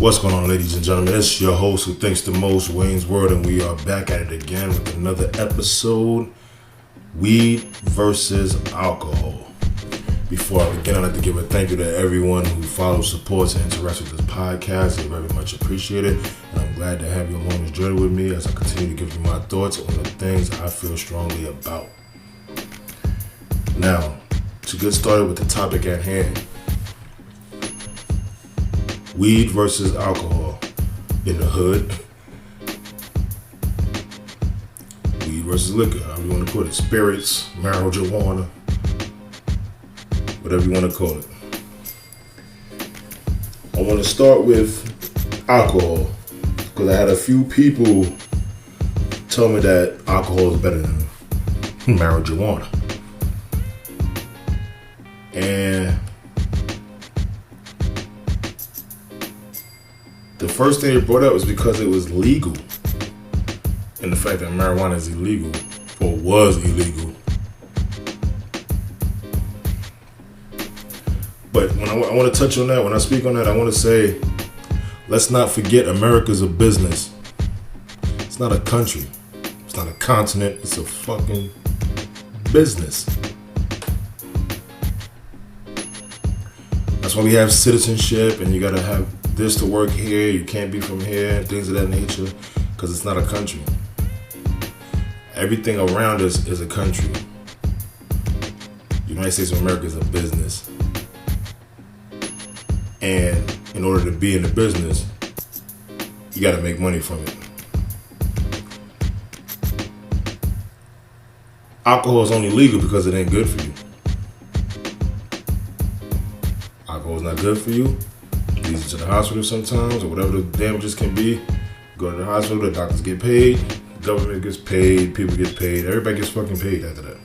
What's going on, ladies and gentlemen? It's your host who thinks the most, Wayne's World, and we are back at it again with another episode, Weed versus Alcohol. Before I begin, I'd like to give a thank you to everyone who follows, supports, and interacts with this podcast. I very much appreciate it, and I'm glad to have you along this journey with me as I continue to give you my thoughts on the things I feel strongly about. Now, to get started with the topic at hand, weed versus alcohol in the hood. Weed versus liquor, however you want to call it. Spirits, marijuana, whatever you want to call it. I want to start with alcohol because I had a few people tell me that alcohol is better than marijuana. And the first thing they brought up was because it was legal. And the fact that marijuana is illegal, or was illegal. But when I want to touch on that, when I speak on that, I want to say, let's not forget America's a business. It's not a country. It's not a continent. It's a fucking business. That's why we have citizenship, and you gotta have this to work here, you can't be from here, and things of that nature, because it's not a country. Everything around us is a country. United States of America is a business. And in order to be in the business, you gotta make money from it. Alcohol is only legal because it ain't good for you. Alcohol is not good for you. Leads you to the hospital sometimes, or whatever the damages can be. Go to the hospital, the doctors get paid, the government gets paid, people get paid, everybody gets fucking paid after that.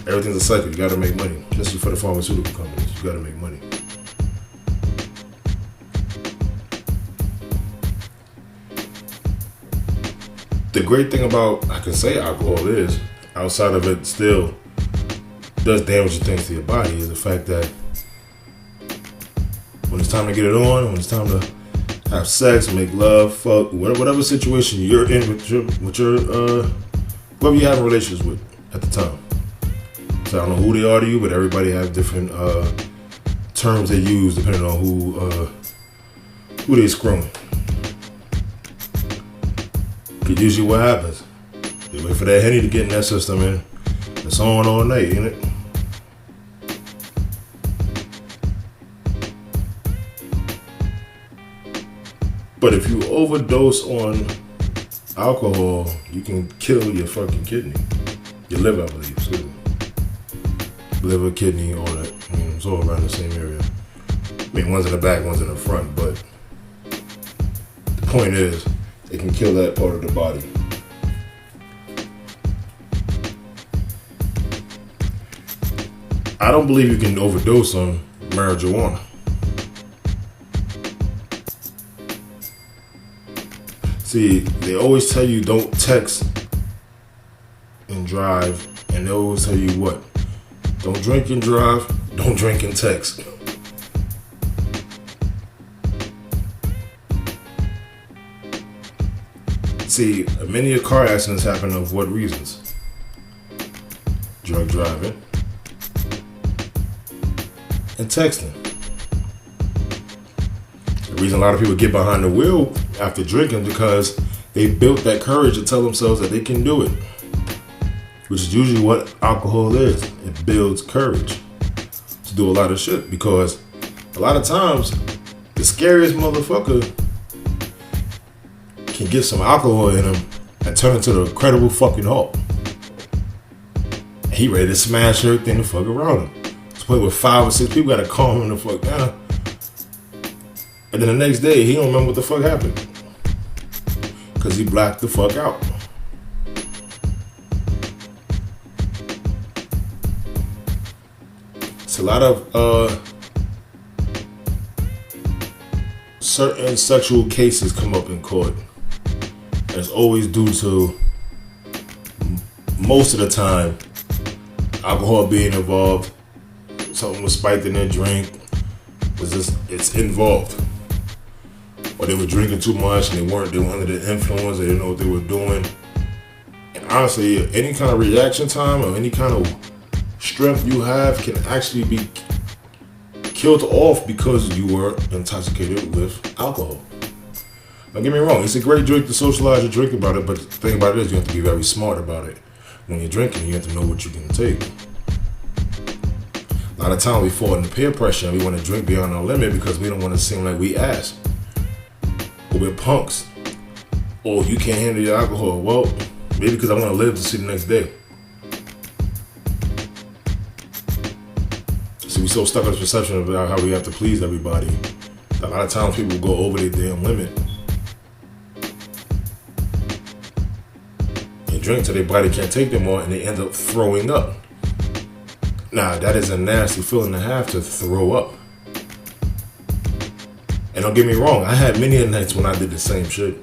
Everything's a cycle, you gotta make money. Especially for the pharmaceutical companies, you gotta make money. The great thing about, I can say alcohol is, outside of it still does damage things to your body, is the fact that when it's time to get it on, when it's time to have sex, make love, fuck, whatever situation you're in with your whoever you have relationships with at the time. So I don't know who they are to you, but everybody have different terms they use depending on who they screwing. Because usually what happens, they wait for that Henny to get in that system, and it's on all night, ain't it? But if you overdose on alcohol, you can kill your fucking kidney. Your liver, I believe, excuse me. Liver, kidney, all that. I mean, it's all around the same area. I mean, one's in the back, one's in the front, but the point is, it can kill that part of the body. I don't believe you can overdose on marijuana. See, they always tell you don't text and drive, and they always tell you what? Don't drink and drive, don't drink and text. See, many car accidents happen of what reasons? Drunk driving and texting. The reason a lot of people get behind the wheel after drinking because they built that courage to tell themselves that they can do it, which is usually what alcohol is. It builds courage to do a lot of shit, because a lot of times the scariest motherfucker can get some alcohol in him and turn into the Incredible fucking Hulk. He ready to smash everything the fuck around him. To the point where 5 or 6 people gotta calm him the fuck down. And then the next day, he don't remember what the fuck happened. Because he blacked the fuck out. It's a lot of certain sexual cases come up in court. And it's always due to, most of the time, alcohol being involved, something was spiked in their drink, it's involved. or they were drinking too much and they were under the influence, they didn't know what they were doing. And honestly, any kind of reaction time or any kind of strength you have can actually be killed off because you were intoxicated with alcohol. Don't get me wrong, it's a great drink to socialize and drink about it, but the thing about it is you have to be very smart about it. When you're drinking, you have to know what you can take. A lot of times we fall into peer pressure and we want to drink beyond our limit because we don't want to seem like we ass. Or we're punks. Or you can't handle your alcohol. Well, maybe because I want to live to see the next day. So we're so stuck in this perception about how we have to please everybody. A lot of times people go over their damn limit. And drink till their body can't take them more and they end up throwing up. Nah, that is a nasty feeling to have, to throw up. And don't get me wrong, I had many nights when I did the same shit.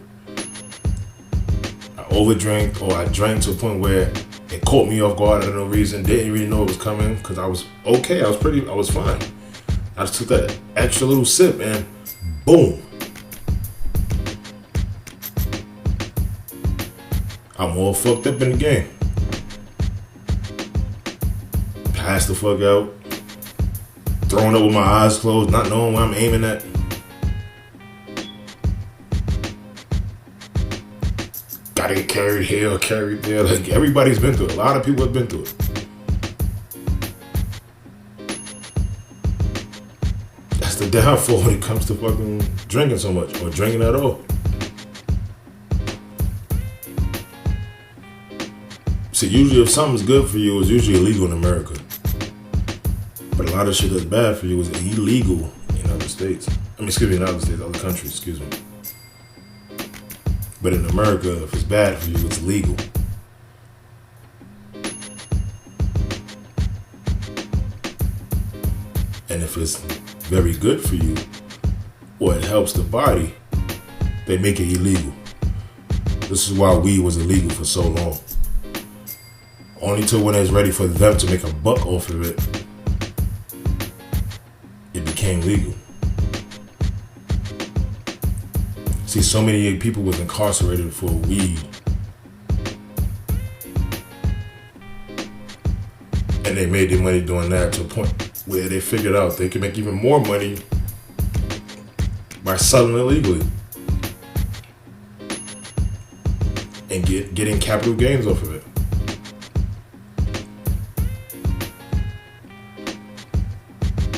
I overdrank, or I drank to a point where it caught me off guard for no reason, didn't really know it was coming, because I was okay, I was fine. I just took that extra little sip and boom. I'm all fucked up in the game. Passed the fuck out, throwing up with my eyes closed, not knowing where I'm aiming at. Gotta get carried here or carried there. Like, everybody's been through it. A lot of people have been through it. That's the downfall when it comes to fucking drinking so much, or drinking at all. See, usually if something's good for you, it's usually illegal in America. But a lot of shit that's bad for you is illegal in other states. In other countries, excuse me. But in America, if it's bad for you, it's legal. And if it's very good for you, or it helps the body, they make it illegal. This is why weed was illegal for so long. Only till when it's ready for them to make a buck off of it, it became legal. See, so many people was incarcerated for weed. And they made their money doing that to a point where they figured out they could make even more money by selling it illegally. And getting capital gains off of it.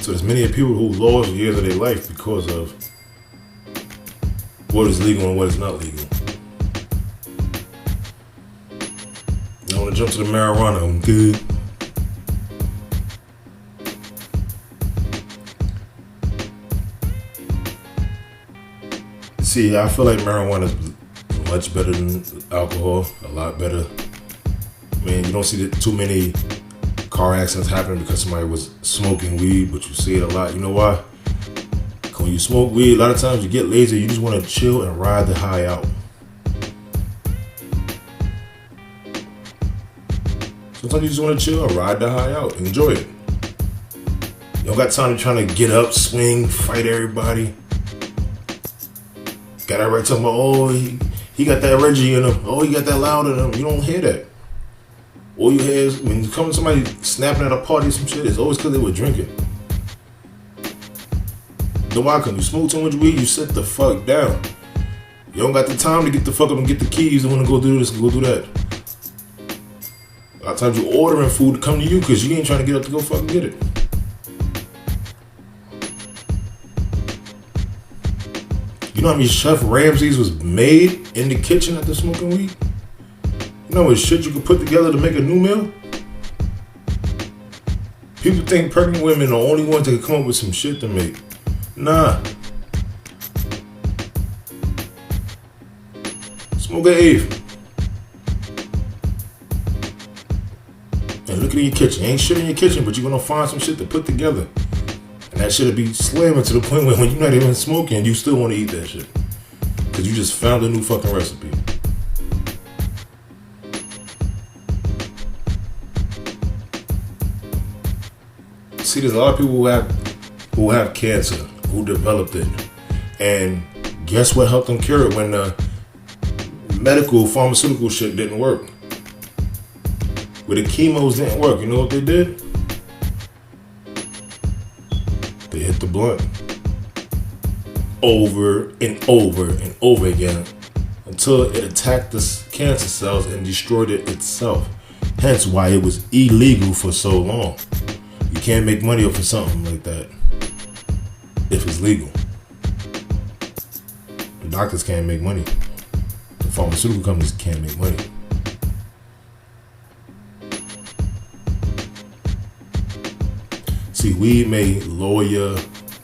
So there's many people who lost years of their life because of what is legal and what is not legal. I want to jump to the marijuana. I'm good. See, I feel like marijuana is much better than alcohol. A lot better. I mean, you don't see too many car accidents happening because somebody was smoking weed, but you see it a lot. You know why? When you smoke weed, a lot of times you get lazy. You just want to chill and ride the high out. Sometimes you just want to chill and ride the high out. Enjoy it. You don't got time to trying to get up, swing, fight everybody. Got everybody talking about, oh, he got that Reggie in him. Oh, he got that loud in him. You don't hear that. All you hear is when you come to somebody snapping at a party or some shit, it's always because they were drinking. Then why? Because you smoke too much weed, you sit the fuck down. You don't got the time to get the fuck up and get the keys and want to go do this and go do that. A lot of times you ordering food to come to you because you ain't trying to get up to go fucking get it. You know how many Chef Ramsay's was made in the kitchen after smoking weed? You know what shit you could put together to make a new meal? People think pregnant women are the only ones that can come up with some shit to make. Nah. Smoke an eighth. And look at your kitchen. Ain't shit in your kitchen, but you're gonna find some shit to put together. And that shit'll be slamming to the point where when you're not even smoking, you still want to eat that shit. Because you just found a new fucking recipe. See, there's a lot of people who have cancer, who developed it. And Guess what helped them cure it when the pharmaceutical shit didn't work? When the chemos didn't work, you know what they did? They hit the blunt over and over and over again until it attacked the cancer cells and destroyed it itself. Hence why it was illegal for so long. You can't make money off of something like that if it's legal. The doctors can't make money. The pharmaceutical companies can't make money. See, weed may lower your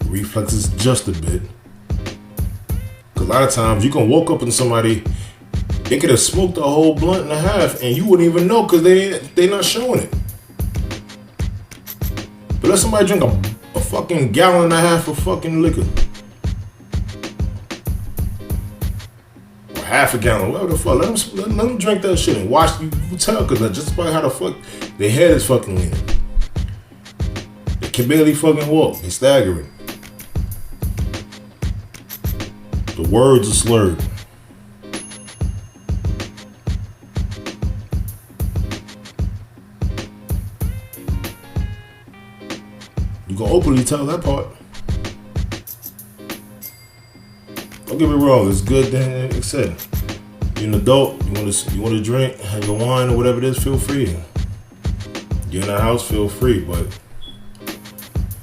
reflexes just a bit. Because a lot of times you can walk up on somebody, they could have smoked a whole blunt and a half and you wouldn't even know because they not showing it. But let somebody drink a fucking gallon and a half of fucking liquor. Or half a gallon, whatever the fuck. Let them drink that shit and watch. You can tell because that's just about how the fuck their head is fucking leaning. They can barely fucking walk. They staggering. The words are slurred. You can openly tell that part. Don't get me wrong, it's good. Then like I said, you're an adult. You want to drink, have your wine or whatever it is. Feel free. You're in the house. Feel free. But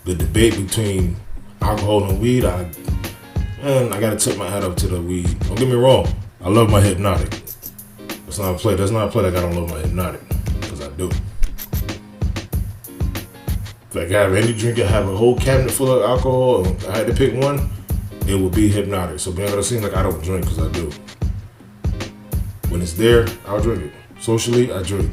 the debate between alcohol and weed, I gotta tip my hat up to the weed. Don't get me wrong. I love my Hypnotic. That's not a play that I don't love my Hypnotic, because I do. If I could have any drink, I have a whole cabinet full of alcohol, and I had to pick one, it would be Hypnotic. So being able to seem like I don't drink, because I do. When it's there, I'll drink it. Socially, I drink.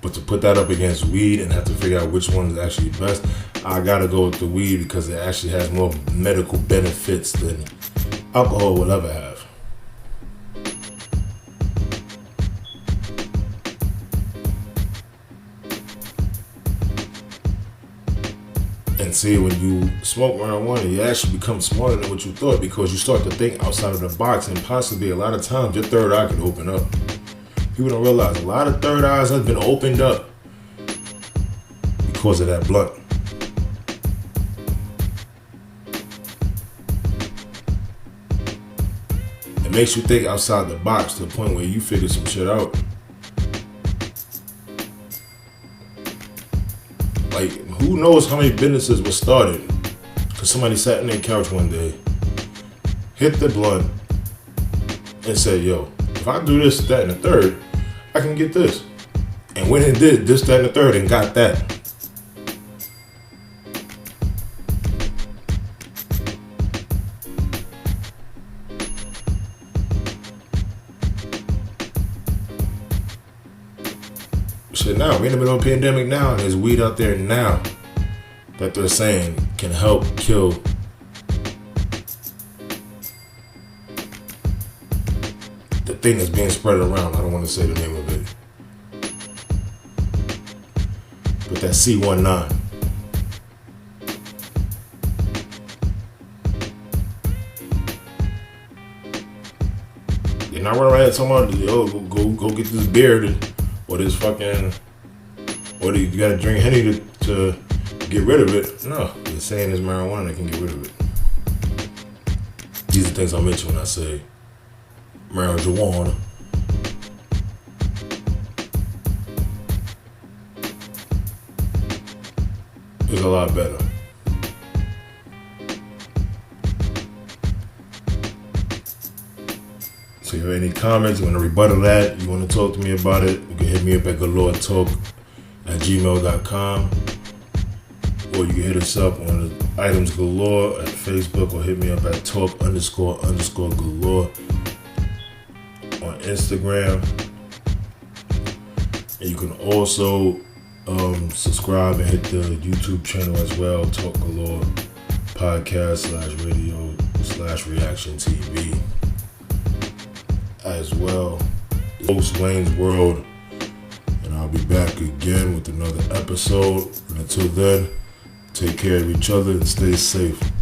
But to put that up against weed and have to figure out which one is actually best, I gotta go with the weed because it actually has more medical benefits than alcohol will ever have. And see, when you smoke marijuana, you actually become smarter than what you thought because you start to think outside of the box, and possibly a lot of times your third eye can open up. People don't realize a lot of third eyes have been opened up because of that blunt. It makes you think outside the box to the point where you figure some shit out. Like, who knows how many businesses were started because somebody sat in their couch one day, hit the blunt, and said, yo, if I do this, that, and the third, I can get this. And when it did this, that, and the third, and got that. Shit, now we're in the middle of a pandemic now, and there's weed out there now that they're saying can help kill the thing that's being spread around. I don't want to say the name of it, but that C19. They're not running around here talking about, yo, go get this beer or this fucking, or you gotta drink Henny to get rid of it. No, they're saying it's marijuana that can get rid of it. These are things I mention when I say marijuana. It's a lot better. So if you have any comments, you want to rebuttal that, you want to talk to me about it, you can hit me up at galoretalk@gmail.com, or you can hit us up on the Items Galore at Facebook, or hit me up at talk__galore on Instagram. And you can also subscribe and hit the YouTube channel as well, Talk Galore Podcast /radio/Reaction TV as well. Host Wayne's World, and I'll be back again with another episode. And until then, Take care of each other and stay safe.